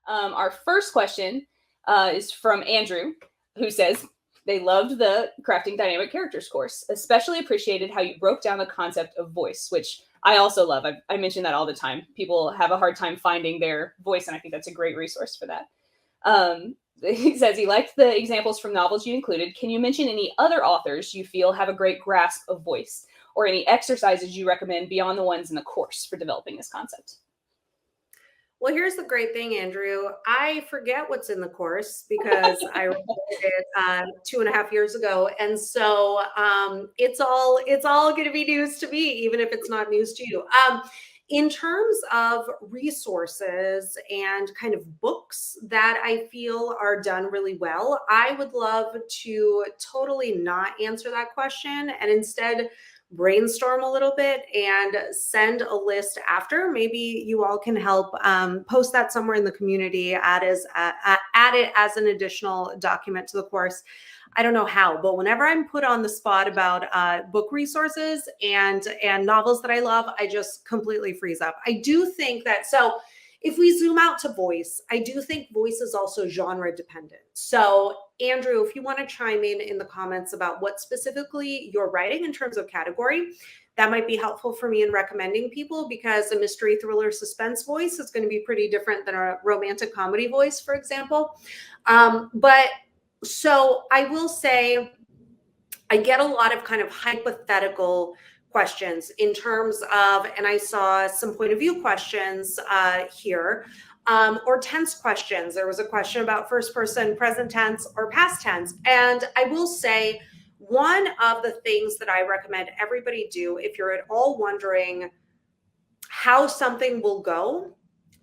Our first question is from Andrew, who says, they loved the Crafting Dynamic Characters course, especially appreciated how you broke down the concept of voice, which I also love. I mention that all the time. People have a hard time finding their voice, and I think that's a great resource for that. He says he liked the examples from novels you included. Can you mention any other authors you feel have a great grasp of voice, or any exercises you recommend beyond the ones in the course for developing this concept? Well, here's the great thing, Andrew. I forget what's in the course because I recorded it 2.5 years ago, and so it's all going to be news to me, even if it's not news to you. In terms of resources and kind of books that I feel are done really well, I would love to totally not answer that question and instead brainstorm a little bit and send a list after. Maybe you all can help post that somewhere in the community, add it as an additional document to the course. I don't know how, but whenever I'm put on the spot about book resources and novels that I love, I just completely freeze up. I do think that, so if we zoom out to voice, I do think voice is also genre dependent. So Andrew, if you want to chime in the comments about what specifically you're writing in terms of category, that might be helpful for me in recommending people, because a mystery, thriller, suspense voice is going to be pretty different than a romantic comedy voice, for example. But so I will say I get a lot of kind of hypothetical questions in terms of, and I saw some point of view questions here, or tense questions. There was a question about first person, present tense, or past tense. And I will say, one of the things that I recommend everybody do, if you're at all wondering how something will go,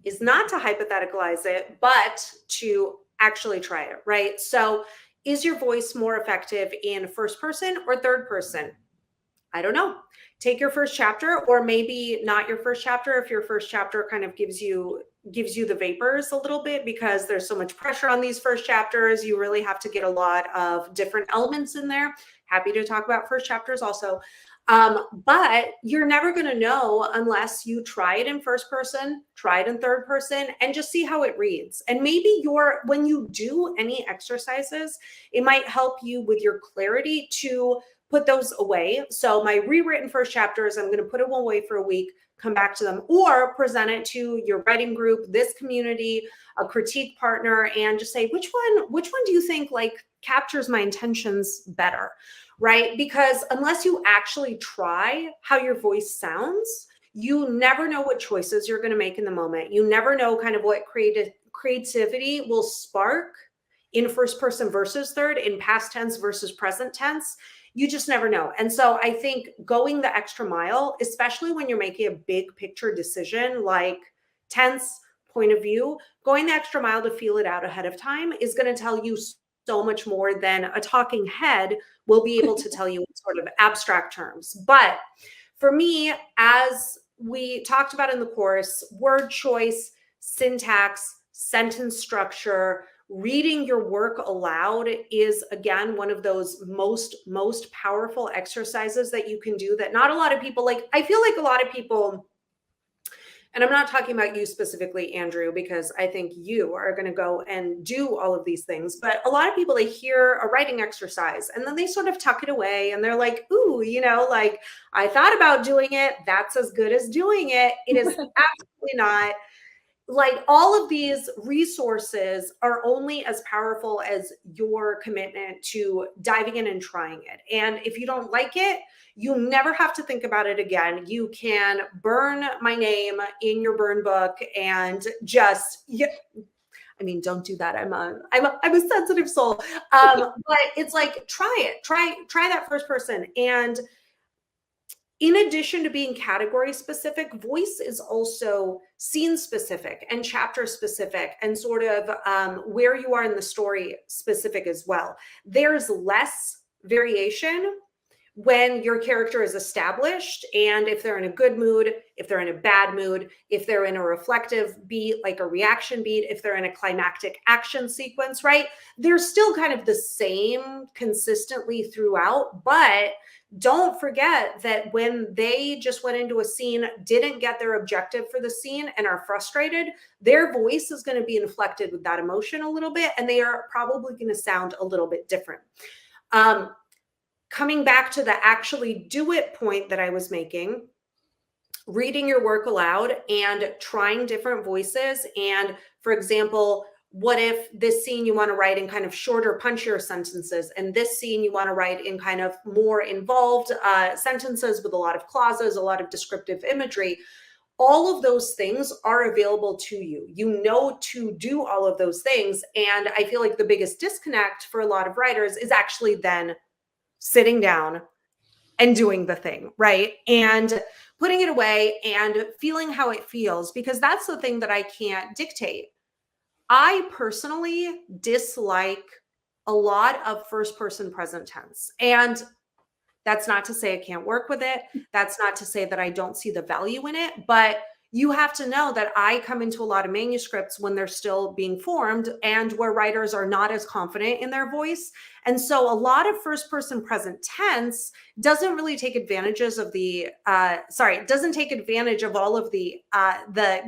is not to hypotheticalize it, but to actually try it, right? So is your voice more effective in first person or third person? I don't know. Take your first chapter, or maybe not your first chapter if your first chapter kind of gives you the vapors a little bit, because there's so much pressure on these first chapters. You really have to get a lot of different elements in there. Happy to talk about first chapters also. But you're never going to know unless you try it in first person, try it in third person, and just see how it reads. And maybe when you do any exercises, it might help you with your clarity to put those away. So my rewritten first chapters, I'm going to put them away for a week, come back to them, or present it to your writing group, this community, a critique partner, and just say, which one do you think like captures my intentions better? Right? Because unless you actually try how your voice sounds, you never know what choices you're going to make in the moment. You never know kind of what creativity will spark in first person versus third, in past tense versus present tense. You just never know. And so I think going the extra mile, especially when you're making a big picture decision like tense, point of view, going the extra mile to feel it out ahead of time is going to tell you so much more than a talking head will be able to tell you in sort of abstract terms. But for me, as we talked about in the course, word choice, syntax, sentence structure, reading your work aloud is, again, one of those most powerful exercises that you can do that not a lot of people like. I feel like a lot of people, and I'm not talking about you specifically, Andrew, because I think you are going to go and do all of these things. But a lot of people, they hear a writing exercise and then they sort of tuck it away and they're like, ooh, like I thought about doing it. That's as good as doing it. It is absolutely not. Like, all of these resources are only as powerful as your commitment to diving in and trying it. And if you don't like it, you never have to think about it again. You can burn my name in your burn book and just, I mean, don't do that. I'm a sensitive soul. But it's like, try that first person. And in addition to being category specific, voice is also scene specific and chapter specific and sort of where you are in the story specific as well. There's less variation when your character is established, and if they're in a good mood, if they're in a bad mood, if they're in a reflective beat, like a reaction beat, if they're in a climactic action sequence, right? They're still kind of the same consistently throughout, but don't forget that when they just went into a scene, didn't get their objective for the scene, and are frustrated, their voice is going to be inflected with that emotion a little bit, and they are probably going to sound a little bit different. Coming back to the actually do it point that I was making, reading your work aloud and trying different voices. And for example, what if this scene you want to write in kind of shorter, punchier sentences, and this scene you want to write in kind of more involved sentences with a lot of clauses, a lot of descriptive imagery. All of those things are available to you. You know to do all of those things. And I feel like the biggest disconnect for a lot of writers is actually then sitting down and doing the thing, right? And putting it away and feeling how it feels, because that's the thing that I can't dictate. I personally dislike a lot of first person present tense. And that's not to say I can't work with it. That's not to say that I don't see the value in it, but you have to know that I come into a lot of manuscripts when they're still being formed and where writers are not as confident in their voice. And so a lot of first person present tense doesn't really take advantages of doesn't take advantage of all of the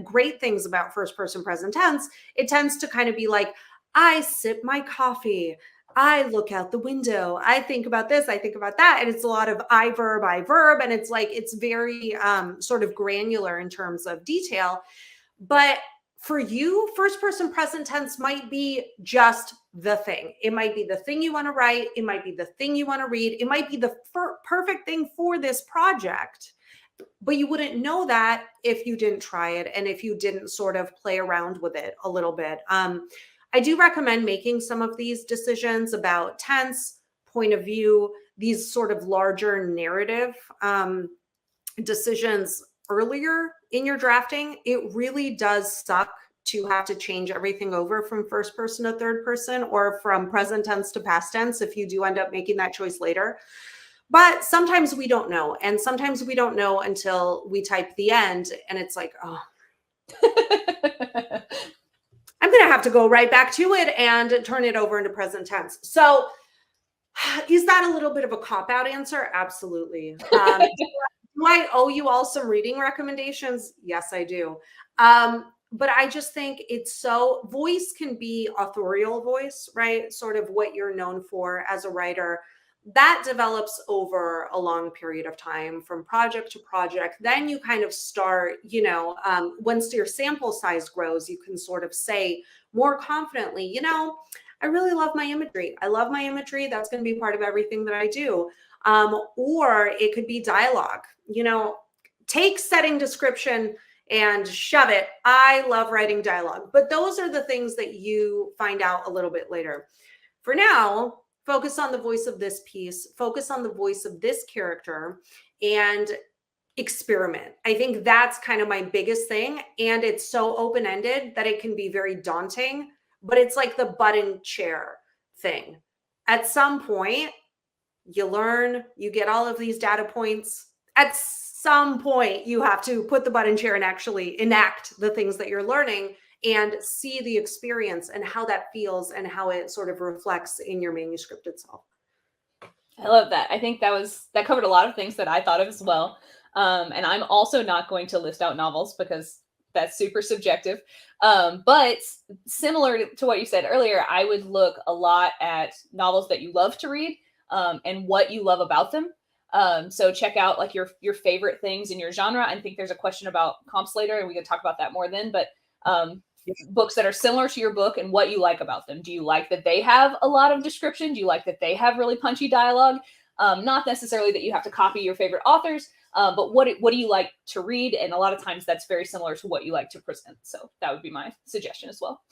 great things about first person present tense. It tends to kind of be like, I sip my coffee, I look out the window, I think about this, I think about that. And it's a lot of I verb, and it's like, it's very sort of granular in terms of detail. But for you, first person present tense might be just the thing. It might be the thing you want to write. It might be the thing you want to read. It might be the perfect thing for this project. But you wouldn't know that if you didn't try it and if you didn't sort of play around with it a little bit. I do recommend making some of these decisions about tense, point of view, these sort of larger narrative decisions earlier in your drafting. It really does suck to have to change everything over from first person to third person, or from present tense to past tense if you do end up making that choice later. But sometimes we don't know. And sometimes we don't know until we type the end and it's like, oh, I'm going to have to go right back to it and turn it over into present tense. So is that a little bit of a cop-out answer? Absolutely. Do I owe you all some reading recommendations? Yes, I do. But I just think it's so, voice can be authorial voice, right? Sort of what you're known for as a writer. That develops over a long period of time from project to project. Then you kind of start, once your sample size grows, you can sort of say more confidently, I really love my imagery. I love my imagery. That's going to be part of everything that I do. Or it could be dialogue, take setting description and shove it. I love writing dialogue, but those are the things that you find out a little bit later. For now, focus on the voice of this piece, focus on the voice of this character, and experiment. I think that's kind of my biggest thing. And it's so open-ended that it can be very daunting, but it's like the button chair thing. At some point, you learn, you get all of these data points. At some point, you have to put the button chair and actually enact the things that you're learning and see the experience and how that feels and how it sort of reflects in your manuscript itself. I love that. I think that covered a lot of things that I thought of as well. And I'm also not going to list out novels because that's super subjective. But similar to what you said earlier, I would look a lot at novels that you love to read and what you love about them. So check out like your favorite things in your genre. I think there's a question about comps later, and we can talk about that more then. But books that are similar to your book and what you like about them. Do you like that they have a lot of description? Do you like that they have really punchy dialogue? Not necessarily that you have to copy your favorite authors, but what do you like to read? And a lot of times that's very similar to what you like to present. So that would be my suggestion as well.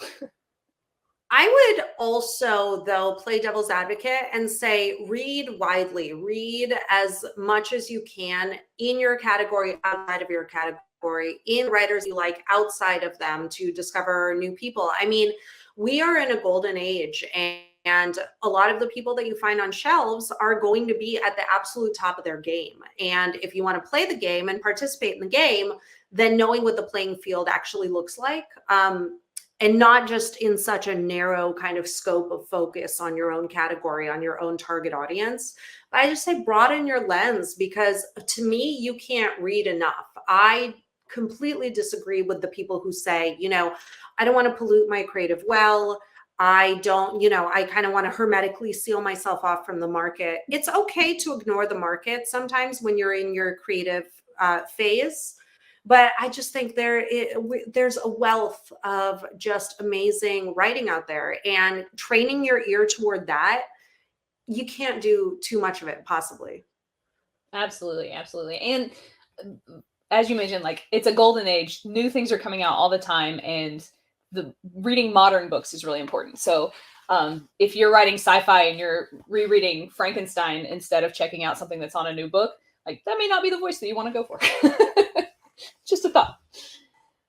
I would also, though, play devil's advocate and say, read widely, read as much as you can in your category, outside of your category, in writers you like outside of them, to discover new people. I mean, we are in a golden age, and And a lot of the people that you find on shelves are going to be at the absolute top of their game. And if you want to play the game and participate in the game, then knowing what the playing field actually looks like, and not just in such a narrow kind of scope of focus on your own category, on your own target audience. But I just say broaden your lens, because to me, you can't read enough. I completely disagree with the people who say, I don't want to pollute my creative well. I don't, I kind of want to hermetically seal myself off from the market. It's okay to ignore the market sometimes when you're in your creative phase. But I just think there's a wealth of just amazing writing out there, and training your ear toward that, you can't do too much of it, possibly. Absolutely. Absolutely. And as you mentioned, like, it's a golden age. New things are coming out all the time, and the reading modern books is really important. So if you're writing sci-fi and you're rereading Frankenstein instead of checking out something that's on a new book, like, that may not be the voice that you want to go for. Just a thought.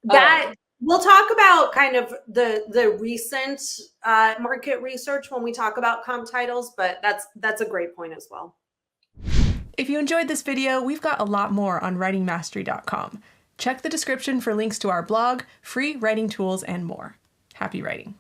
That we'll talk about kind of the recent market research when we talk about comp titles, but that's a great point as well. If you enjoyed this video, we've got a lot more on writingmastery.com. Check the description for links to our blog, free writing tools, and more. Happy writing.